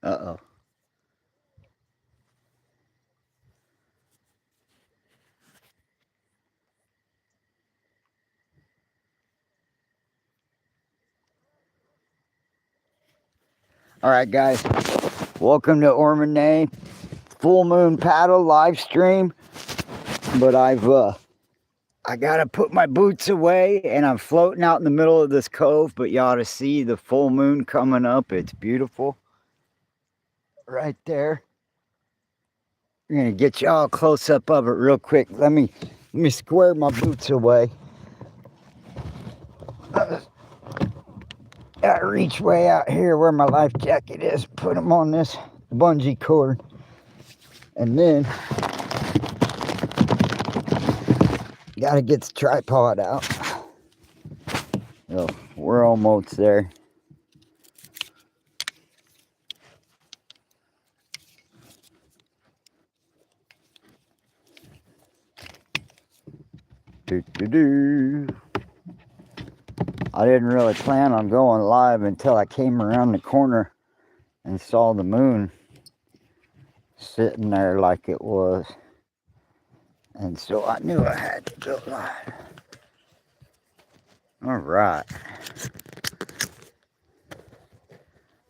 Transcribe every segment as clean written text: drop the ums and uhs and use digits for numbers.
Uh-oh. All right, guys. Welcome to Ormanay full moon paddle live stream. But I gotta put my boots away, and I'm floating out in the middle of this cove. But you ought to see the full moon coming up. It's beautiful, right there. We're gonna get y'all close up of it real quick. Let me square my boots away. Gotta reach way out here where my life jacket is. Put them on this bungee cord, and then gotta get the tripod out. So we're almost there. I didn't really plan on going live until I came around the corner and saw the moon sitting there like it was. And so I knew I had to go live. All right.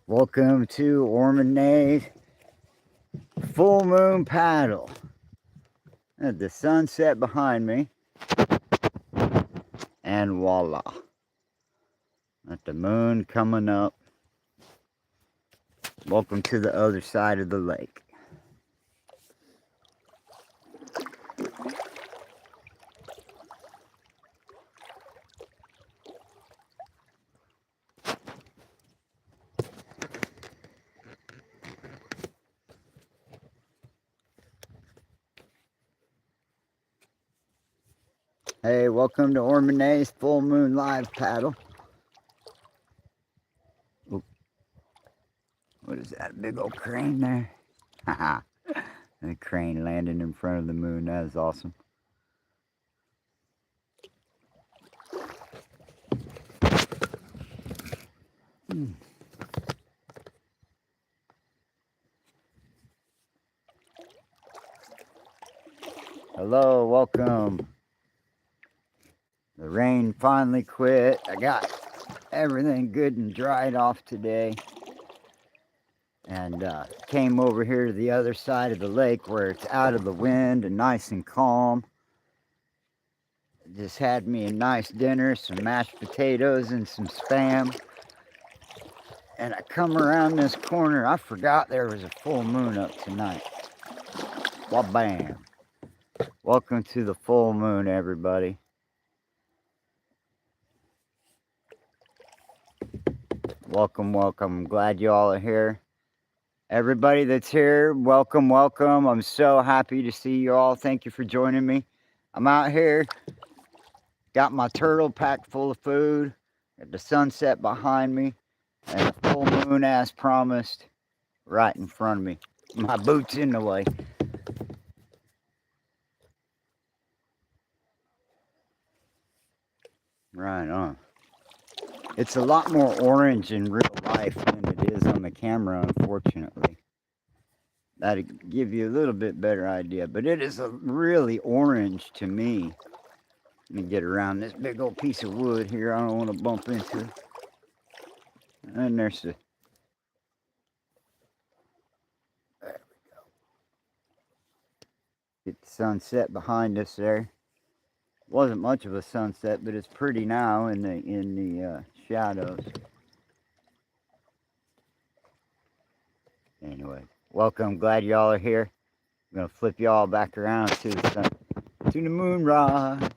Welcome to Ormanay's full moon paddle. The sunset behind me. And voila. Got the moon coming up. Welcome to the other side of the lake. Hey, welcome to Ormanay's full moon live paddle. Ooh. What is that, a big old crane there? Haha. The crane landing in front of the moon, that is awesome. Hello, welcome. The rain finally quit. I got everything good and dried off today. And came over here to the other side of the lake where it's out of the wind and nice and calm. Just had me a nice dinner, some mashed potatoes and some Spam. And I come around this corner, I forgot there was a full moon up tonight. Well, bam. Welcome to the full moon, everybody. Welcome, welcome. I'm glad you all are here. Everybody that's here, welcome, welcome. I'm so happy to see you all. Thank you for joining me. I'm out here, got my turtle packed full of food, got the sunset behind me, and the full moon as promised right in front of me. My boots in the way. Right on. It's a lot more orange in real life than it is on the camera, unfortunately. That'll give you a little bit better idea, but it is a really orange to me. Let me get around this big old piece of wood here. I don't want to bump into it. And there's the... There we go. Get the sunset behind us there. Wasn't much of a sunset, but it's pretty now in the shadows. Anyway, welcome. Glad y'all are here. I'm gonna flip y'all back around to the sun, to the moonrise.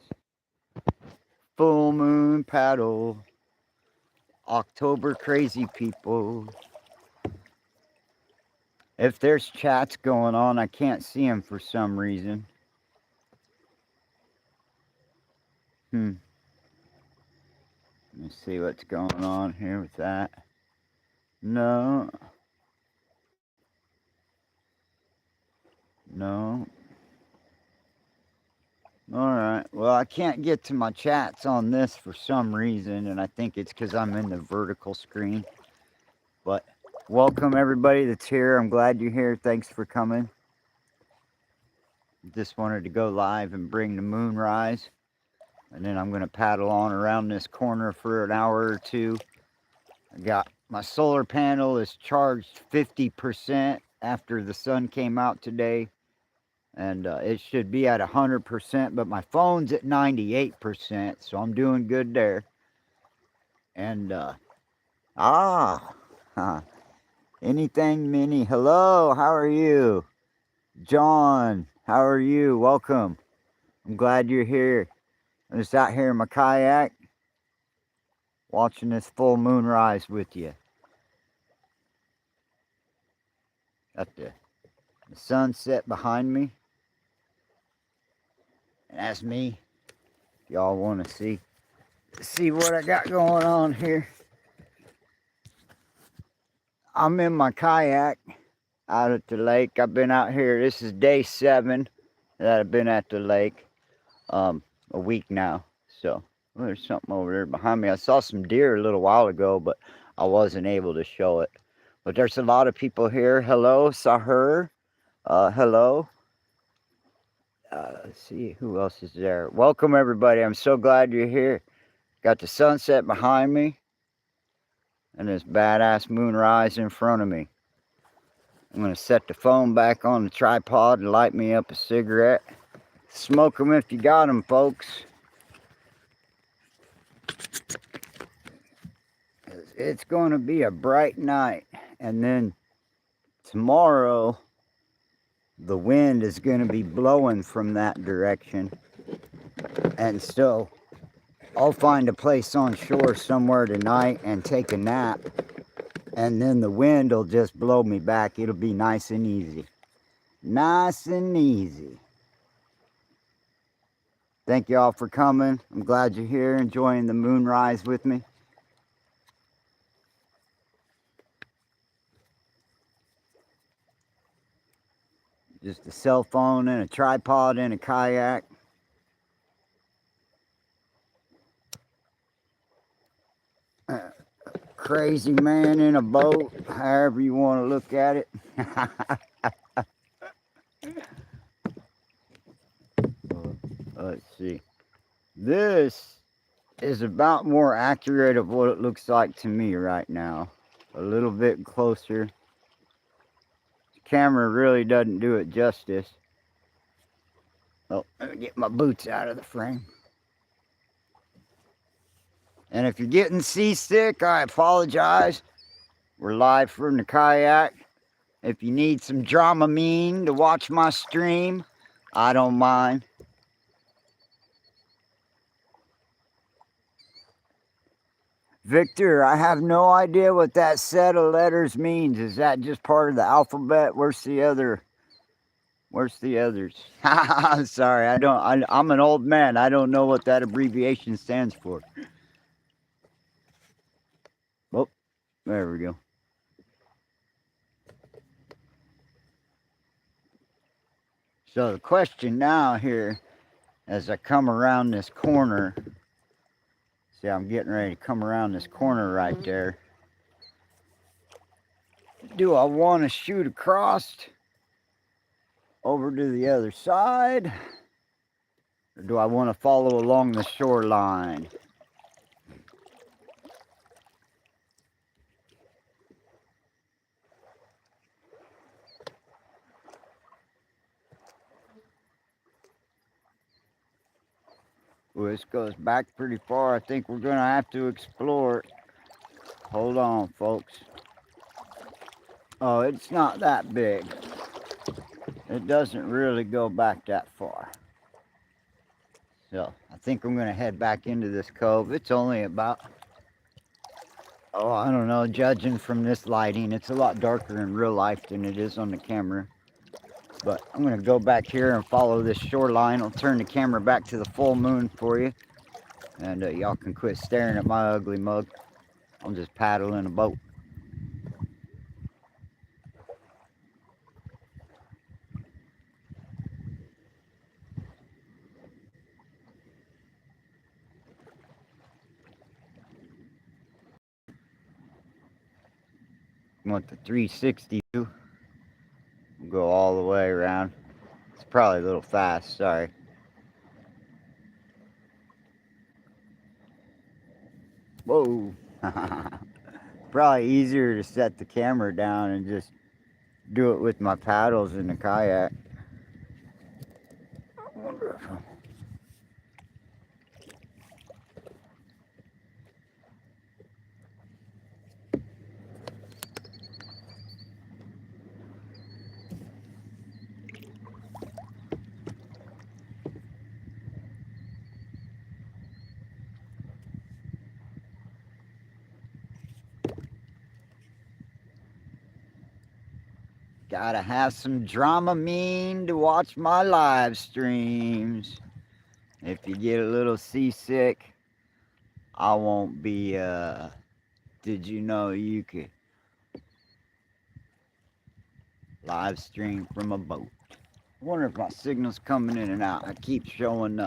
Full moon paddle. October crazy people. If there's chats going on, I can't see them for some reason. Let me see what's going on here with that. No. No. Alright. Well, I can't get to my chats on this for some reason, and I think it's because I'm in the vertical screen. But welcome everybody that's here. I'm glad you're here. Thanks for coming. Just wanted to go live and bring the moonrise. And then I'm going to paddle on around this corner for an hour or two. I got my solar panel is charged 50% after the sun came out today. And it should be at 100%, but my phone's at 98%, so I'm doing good there. And, anything, Minnie. Hello, how are you? John, how are you? Welcome. I'm glad you're here. I'm just out here in my kayak, watching this full moon rise with you. Got the sunset behind me. And that's me. Y'all want to see what I got going on here. I'm in my kayak out at the lake. I've been out here. This is day 7 that I've been at the lake. A week now. So there's something over there behind me. I saw some deer a little while ago, but I wasn't able to show it. But there's a lot of people here. Hello, Sahur. Hello. Let's see who else is there. Welcome everybody. I'm so glad you're here. Got the sunset behind me and this badass moonrise in front of me. I'm gonna set the phone back on the tripod and light me up a cigarette. Smoke them if you got them, folks. It's going to be a bright night, and then tomorrow the wind is going to be blowing from that direction, and so I'll find a place on shore somewhere tonight and take a nap, and then the wind will just blow me back. It'll be nice and easy. Nice and easy. Thank you all for coming. I'm glad you're here enjoying the moonrise with me. Just a cell phone and a tripod and a kayak. Crazy man in a boat, however you want to look at it. Let's see. This is about more accurate of what it looks like to me right now. A little bit closer. The camera really doesn't do it justice. Oh, let me get my boots out of the frame. And if you're getting seasick, I apologize. We're live from the kayak. If you need some Dramamine to watch my stream, I don't mind. Victor, I have no idea what that set of letters means. Is that just part of the alphabet? Where's the others? Sorry, I'm an old man. I don't know what that abbreviation stands for. Oh, there we go. So the question now here, as I come around this corner, see, I'm getting ready to come around this corner right there. Do I want to shoot across over to the other side? Or do I want to follow along the shoreline? Well, this goes back pretty far. I think we're going to have to explore it. Hold on, folks. Oh, it's not that big. It doesn't really go back that far. So, I think I'm going to head back into this cove. It's only about, I don't know, judging from this lighting, it's a lot darker in real life than it is on the camera. But I'm going to go back here and follow this shoreline. I'll turn the camera back to the full moon for you. And y'all can quit staring at my ugly mug. I'm just paddling a boat. I'm want the 360 view. We'll go all the way around. It's probably a little fast, sorry. Whoa. Probably easier to set the camera down and just do it with my paddles in the kayak. I wonder if gotta have some Dramamine to watch my live streams. If you get a little seasick, I won't be, did you know you could live stream from a boat? I wonder if my signal's coming in and out. I keep showing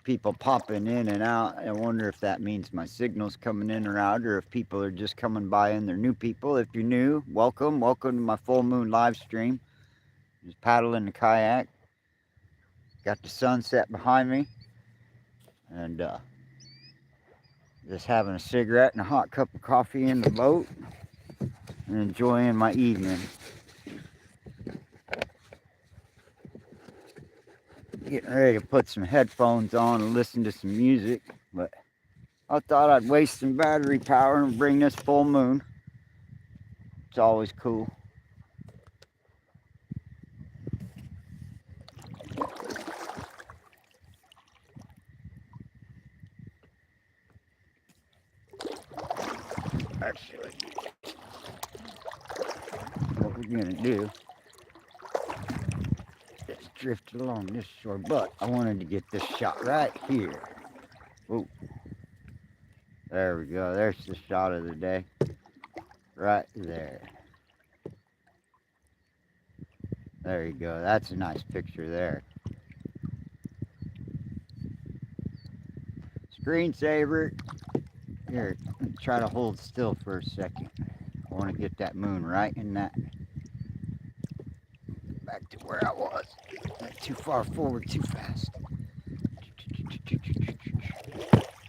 people popping in and out. I wonder if that means my signal's coming in or out, or if people are just coming by and they're new people. If you're new, welcome. Welcome to my full moon live stream. Just paddling the kayak. Got the sunset behind me. And just having a cigarette and a hot cup of coffee in the boat. And enjoying my evening. Getting ready to put some headphones on and listen to some music. But I thought I'd waste some battery power and bring this full moon. It's always cool. Actually, what we're gonna do is drift along this shore, but I wanted to get this shot right here. Ooh. There we go. There's the shot of the day. Right there. There you go. That's a nice picture there. Screensaver. Here, try to hold still for a second. I want to get that moon right in that. Back to where I was. Not too far forward, too fast.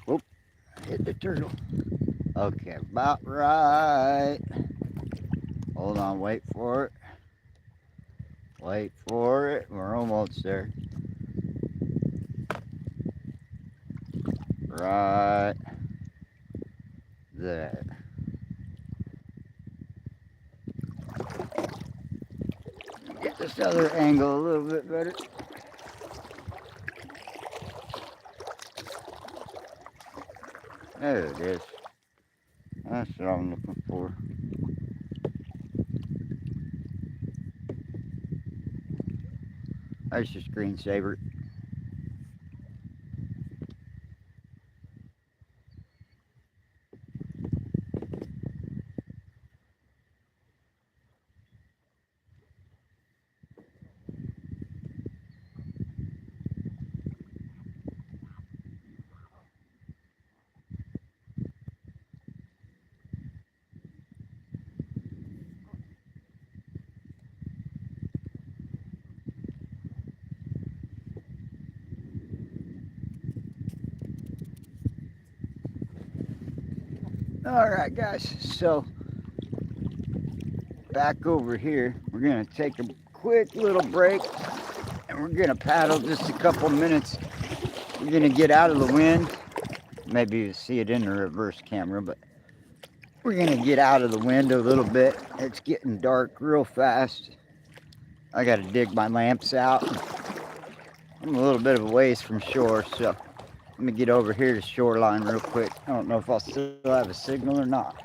Whoop. Hit the turtle. Okay, about right. Hold on, wait for it. Wait for it. We're almost there. Right there. Get this other angle a little bit better. There it is. That's what I'm looking for. There's your screensaver. Alright guys, so back over here, we're going to take a quick little break and we're going to paddle just a couple minutes. We're going to get out of the wind. Maybe you see it in the reverse camera, but we're going to get out of the wind a little bit. It's getting dark real fast. I got to dig my lamps out. I'm a little bit of a ways from shore, so let me get over here to shoreline real quick. I don't know if I'll still have a signal or not.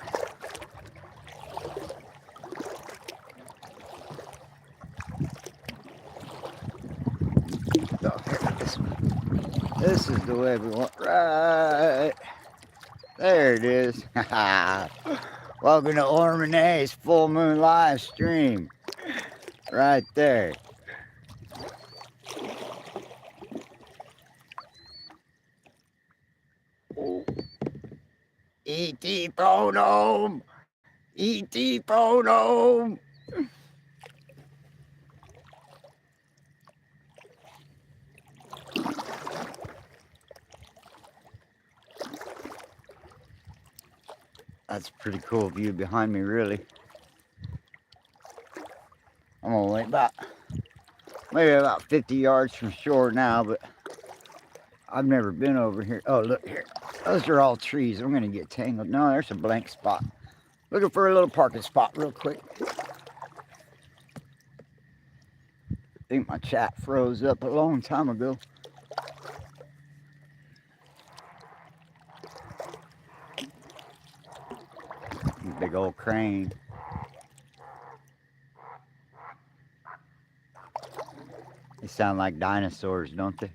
Oh, this is the way we want. Right there it is. Welcome to Ormanay's full moon live stream. Right there. E.T. phone home. E.T. photo. That's a pretty cool view behind me, really. I'm only about maybe about 50 yards from shore now, but I've never been over here. Oh, look here. Those are all trees. I'm gonna get tangled. No, there's a blank spot. Looking for a little parking spot real quick. I think my chat froze up a long time ago. Big old crane. They sound like dinosaurs, don't they?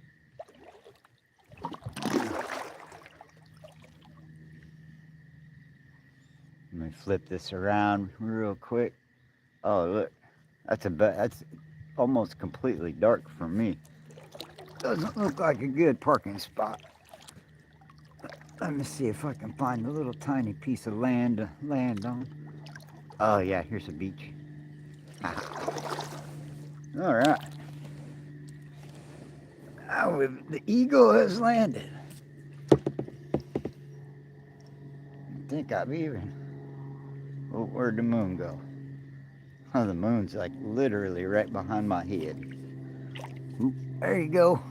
Let me flip this around real quick. Oh, look. That's almost completely dark for me. Doesn't look like a good parking spot. Let me see if I can find a little tiny piece of land to land on. Oh yeah, here's a beach. All right. Now the eagle has landed. I think I've even... Oh, where'd the moon go? Oh, the moon's like literally right behind my head. Oop, there you go.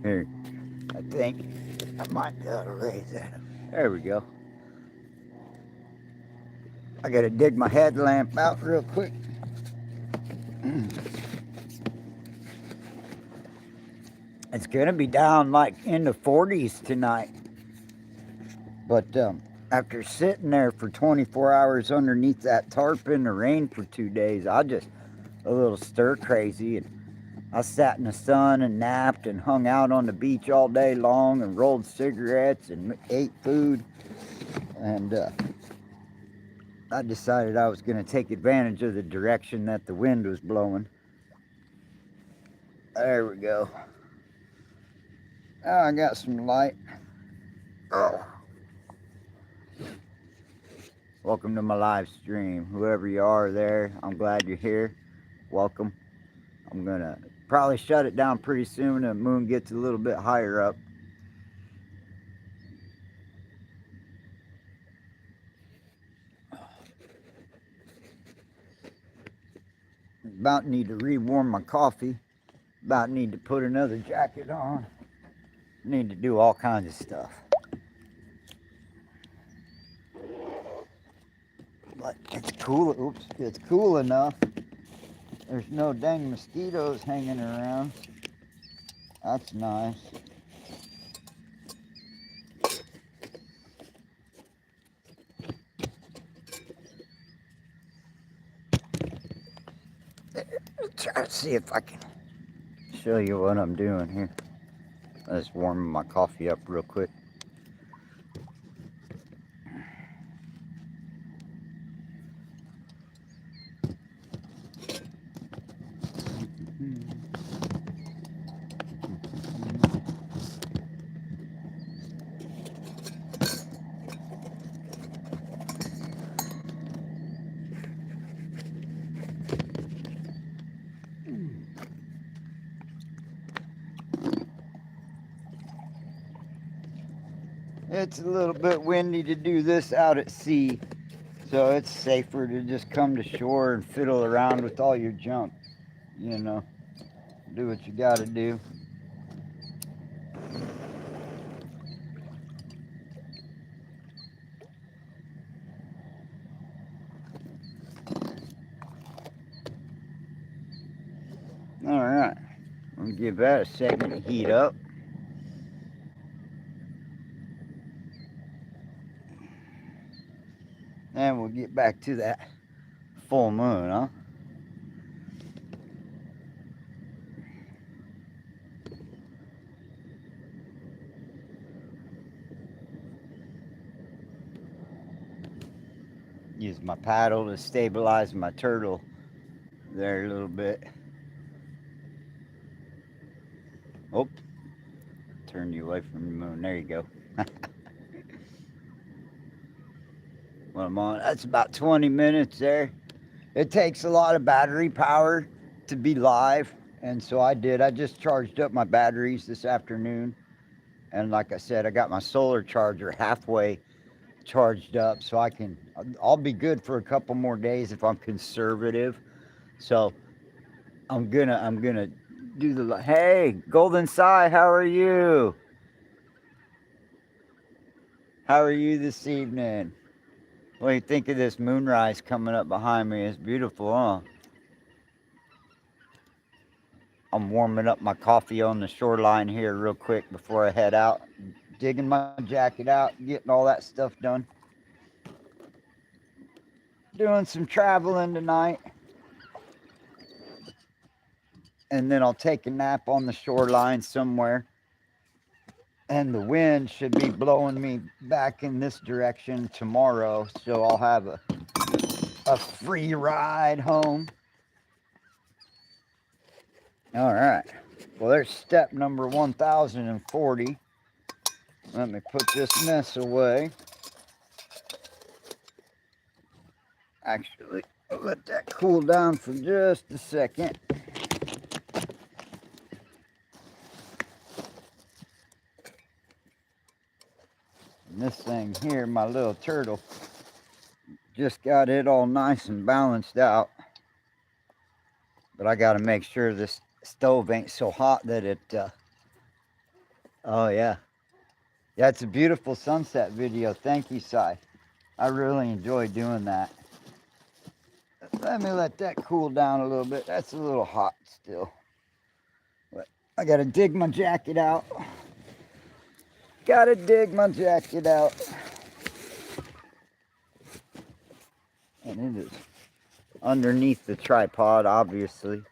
Here, I think I might be able to raise that. There we go. I gotta dig my headlamp out real quick. It's gonna be down like in the 40s tonight. But after sitting there for 24 hours underneath that tarp in the rain for 2 days, I just a little stir crazy, and I sat in the sun and napped and hung out on the beach all day long and rolled cigarettes and ate food. And I decided I was going to take advantage of the direction that the wind was blowing. There we go. Now I got some light. Oh. Welcome to my live stream. Whoever you are there, I'm glad you're here. Welcome. I'm going to probably shut it down pretty soon when the moon gets a little bit higher up. About need to rewarm my coffee. About need to put another jacket on. Need to do all kinds of stuff. But it's cool. Oops, it's cool enough. There's no dang mosquitoes hanging around. That's nice. Try to see if I can show you what I'm doing here. I'm just warming my coffee up real quick. It's a little bit windy to do this out at sea, so it's safer to just come to shore and fiddle around with all your junk. You know, do what you gotta do. Alright, I'll give that a second to heat up. And we'll get back to that full moon, huh? Use my paddle to stabilize my turtle there a little bit. Oh, turn you away from the moon. There you go. when I'm on. That's about 20 minutes there. It takes a lot of battery power to be live, and so I did. I just charged up my batteries this afternoon, and like I said, I got my solar charger halfway charged up, so I'll be good for a couple more days if I'm conservative. So I'm gonna do the. Hey, Golden Sai, how are you? How are you this evening? What do you think of this moonrise coming up behind me? It's beautiful, huh? I'm warming up my coffee on the shoreline here real quick before I head out. Digging my jacket out, getting all that stuff done. Doing some traveling tonight. And then I'll take a nap on the shoreline somewhere. And the wind should be blowing me back in this direction tomorrow. So I'll have a free ride home. All right. Well, there's step number 1040. Let me put this mess away. Actually, I'll let that cool down for just a second. And this thing here, my little turtle, just got it all nice and balanced out. But I got to make sure this stove ain't so hot that it, oh yeah. Yeah, it's a beautiful sunset video. Thank you, Sai. I really enjoy doing that. Let me let that cool down a little bit. That's a little hot still. But I got to dig my jacket out. Gotta dig my jacket out. And it is underneath the tripod, obviously.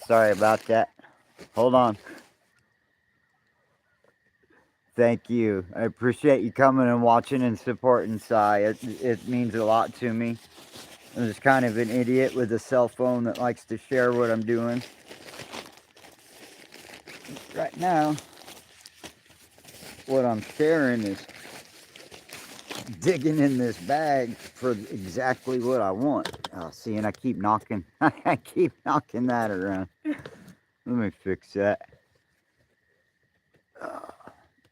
Sorry about that. Hold on. Thank you. I appreciate you coming and watching and supporting Sai. It means a lot to me. I'm just kind of an idiot with a cell phone that likes to share what I'm doing. Right now, what I'm sharing is digging in this bag for exactly what I want. Oh, see, and I keep knocking. I keep knocking that around. Let me fix that.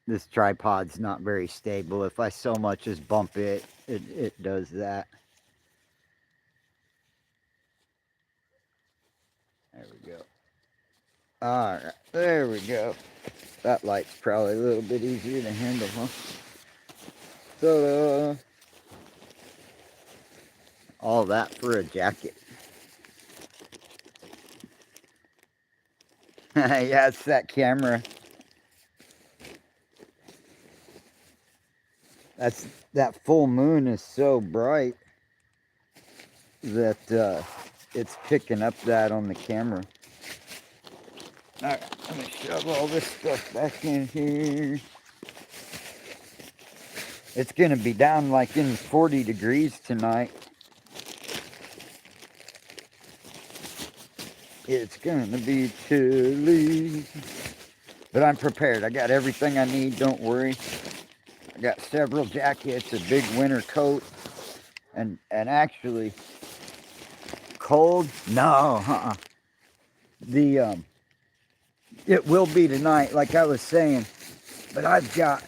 This tripod's not very stable. If I so much as bump it, it does that. There we go. All right, there we go. That light's probably a little bit easier to handle, huh? Ta-da! All that for a jacket. Yeah, it's that camera. That full moon is so bright that it's picking up that on the camera. All right, let me shove all this stuff back in here. It's gonna be down like in 40 degrees tonight. It's gonna be chilly. But I'm prepared. I got everything I need, don't worry. I got several jackets, a big winter coat, and actually cold? No, it will be tonight, like I was saying. But I've got,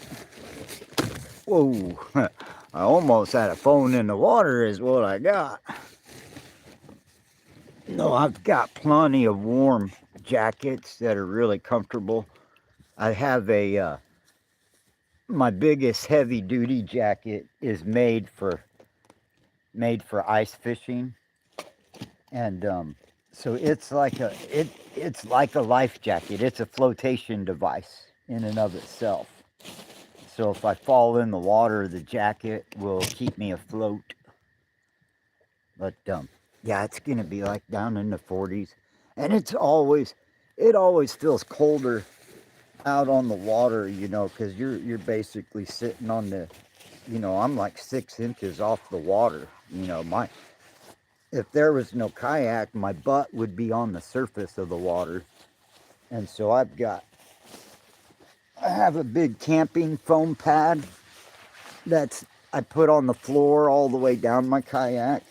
whoa, I almost had a phone in the water is what I got. No, I've got plenty of warm jackets that are really comfortable. I have my biggest heavy duty jacket is made for ice fishing. And so it's like it's like a life jacket. It's a flotation device in and of itself. So if I fall in the water, the jacket will keep me afloat. But yeah, it's gonna be like down in the 40s, and it always feels colder out on the water, you know, because you're basically sitting on the, you know, I'm like 6 inches off the water. You know, if there was no kayak, my butt would be on the surface of the water. And so I have a big camping foam pad that's I put on the floor all the way down my kayak.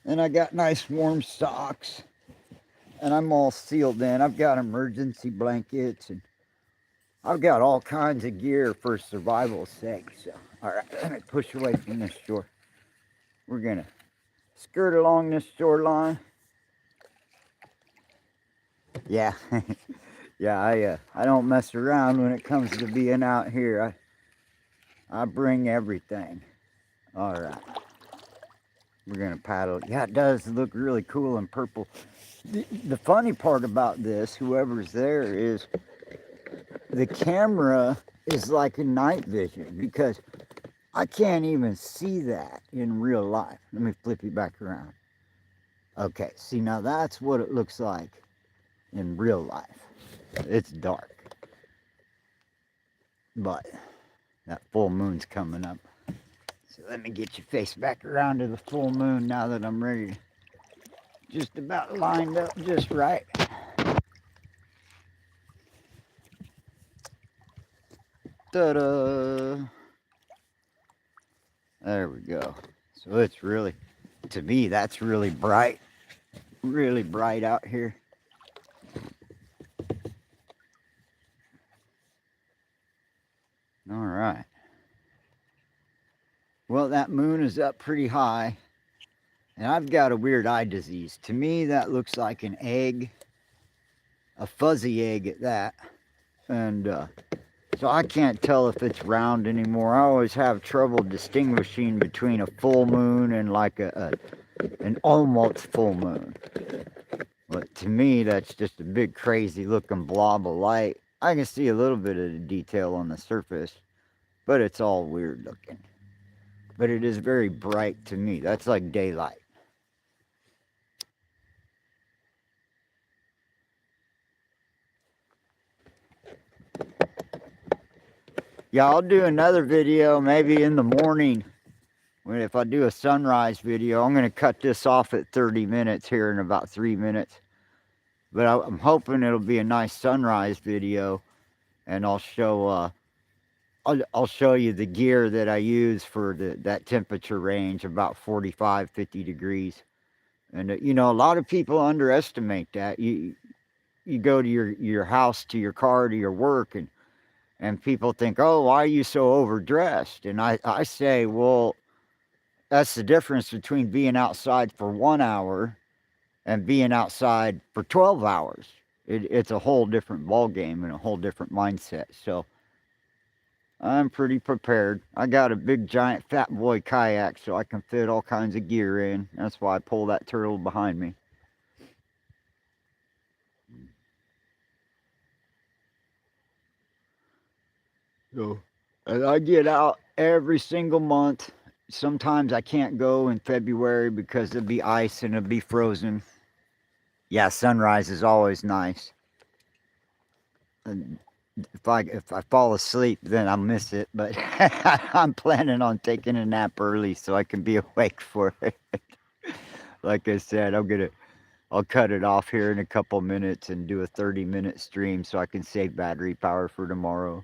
And I got nice warm socks. And I'm all sealed in. I've got emergency blankets and I've got all kinds of gear for survival's sake. So, all right, let me push away from this shore. We're gonna skirt along this shoreline. Yeah, yeah. I don't mess around when it comes to being out here. I bring everything. All right, we're gonna paddle. Yeah, it does look really cool in purple. The funny part about this, whoever's there, is the camera is like a night vision because I can't even see that in real life. Let me flip you back around. Okay, see, now that's what it looks like in real life. It's dark, but that full moon's coming up. So let me get your face back around to the full moon now that I'm ready to, just about lined up just right. Ta-da! There we go. So it's really, to me, that's really bright out here. All right. Well, that moon is up pretty high, and I've got a weird eye disease. To me, that looks like an egg, a fuzzy egg at that. And so I can't tell if it's round anymore. I always have trouble distinguishing between a full moon and like an almost full moon. But to me, that's just a big crazy looking blob of light. I can see a little bit of the detail on the surface, but it's all weird looking. But it is very bright to me. That's like daylight. Yeah, I'll do another video maybe in the morning. If I do a sunrise video, I'm going to cut this off at 30 minutes here in about 3 minutes. But I'm hoping it'll be a nice sunrise video, and I'll show I'll show you the gear that I use for that temperature range, about 45, 50 degrees. And you know, a lot of people underestimate that. You go to your house, to your car, to your work, and people think, oh, why are you so overdressed? And I say, well, that's the difference between being outside for 1 hour and being outside for 12 hours. It's a whole different ball game and a whole different mindset. So I'm pretty prepared. I got a big giant fat boy kayak, so I can fit all kinds of gear in. That's why I pull that turtle behind me. So, and I get out every single month. Sometimes I can't go in February because it'll be ice and it'll be frozen. Yeah, sunrise is always nice. And if I fall asleep, then I'll miss it. But I'm planning on taking a nap early so I can be awake for it. Like I said, I'll cut it off here in a couple minutes and do a 30-minute stream so I can save battery power for tomorrow.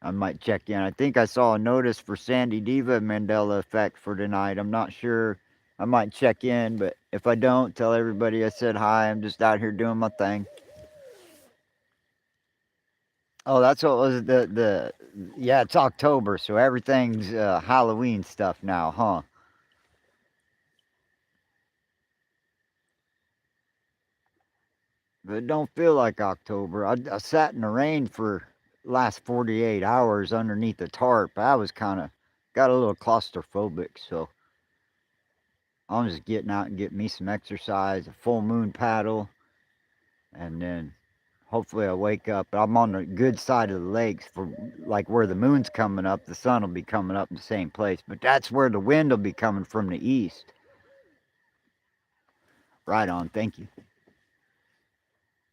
I might check in. I think I saw a notice for Sandy Diva Mandela Effect for tonight. I'm not sure. I might check in, but if I don't, tell everybody I said hi. I'm just out here doing my thing. Oh, that's what was yeah, it's October, so everything's Halloween stuff now, huh? But it don't feel like October. I sat in the rain for last 48 hours underneath the tarp. I was got a little claustrophobic, so I'm just getting out and getting me some exercise, a full moon paddle, and then hopefully I wake up. I'm on the good side of the lakes for like where the moon's coming up. The sun will be coming up in the same place, but that's where the wind will be coming from the east. Right on, thank you.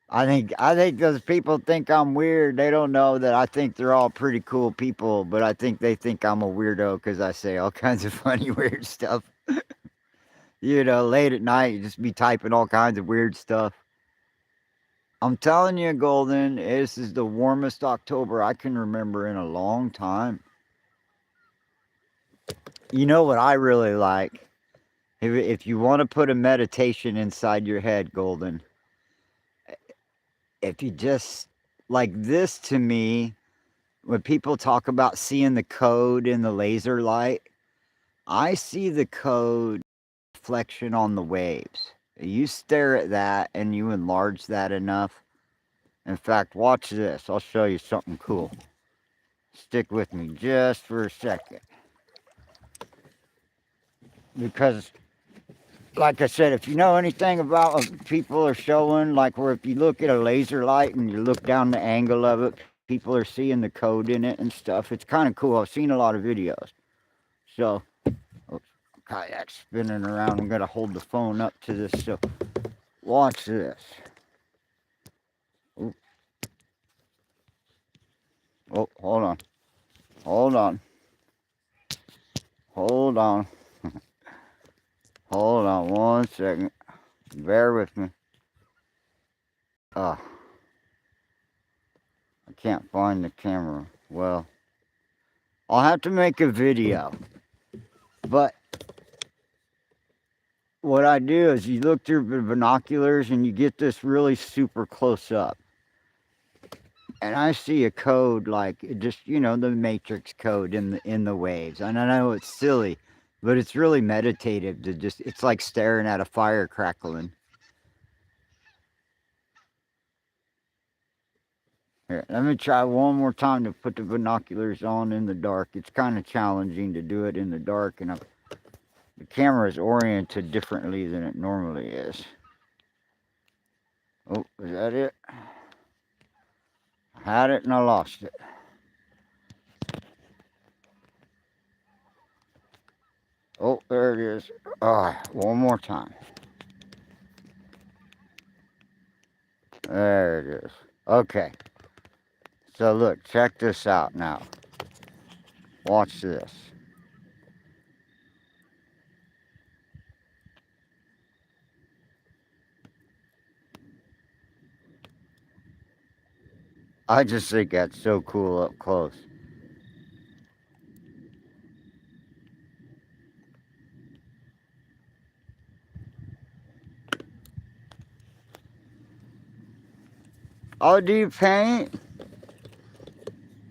I think those people think I'm weird. They don't know that I think they're all pretty cool people, but I think they think I'm a weirdo because I say all kinds of funny, weird stuff. You know, late at night, you just be typing all kinds of weird stuff. I'm telling you, Golden, this is the warmest October I can remember in a long time. You know what I really like? If you want to put a meditation inside your head, Golden, if you just like this to me, when people talk about seeing the code in the laser light, I see the code reflection on the waves. You stare at that and you enlarge that enough. In fact, watch this. I'll show you something cool. Stick with me just for a second. Because, like I said, if you know anything about what people are showing, like where if you look at a laser light and you look down the angle of it, people are seeing the code in it and stuff. It's kind of cool. I've seen a lot of videos. So, oh, kayak's spinning around. I'm going to hold the phone up to this. So, watch this. Oh, oh, hold on. Hold on. Hold on. Hold on 1 second. Bear with me. I can't find the camera. Well, I'll have to make a video. But what I do is you look through the binoculars and you get this really super close up. And I see a code like just, you know, the matrix code in the waves. And I know it's silly, but it's really meditative to just, it's like staring at a fire crackling. Here, let me try one more time to put the binoculars on in the dark. It's kind of challenging to do it in the dark, and the camera is oriented differently than it normally is. Oh, is that it? I had it and I lost it. Oh, there it is. One more time. There it is. Okay. So look, check this out now. Watch this. I just think that's so cool up close. Oh, do you paint?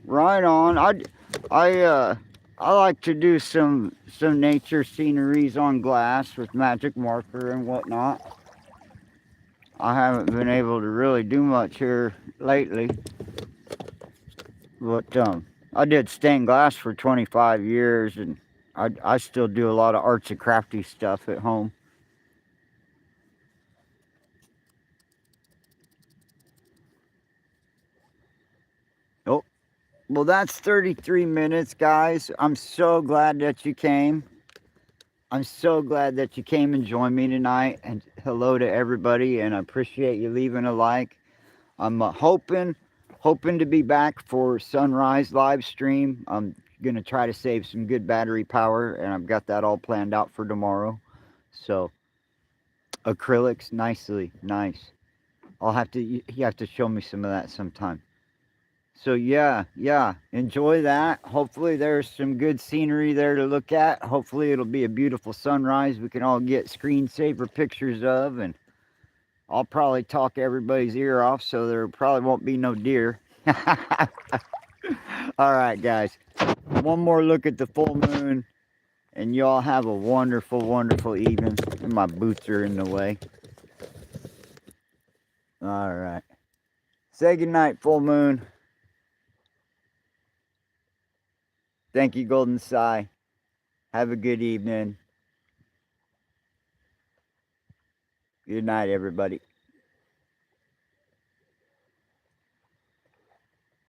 Right on. I like to do some nature sceneries on glass with magic marker and whatnot. I haven't been able to really do much here lately, but I did stained glass for 25 years, and I still do a lot of arts and crafty stuff at home. Oh, well, that's 33 minutes, guys. I'm so glad that you came. I'm so glad that you came and joined me tonight. And hello to everybody. And I appreciate you leaving a like. I'm hoping to be back for sunrise live stream. I'm gonna try to save some good battery power, and I've got that all planned out for tomorrow. So acrylics, nice. I'll have to you have to show me some of that sometime. So yeah, enjoy that. Hopefully there's some good scenery there to look at. Hopefully it'll be a beautiful sunrise we can all get screensaver pictures of, and I'll probably talk everybody's ear off, so there probably won't be no deer. All right, guys. One more look at the full moon, and y'all have a wonderful, wonderful evening. And my boots are in the way. All right. Say goodnight, full moon. Thank you, Golden Sai. Have a good evening. Good night, everybody.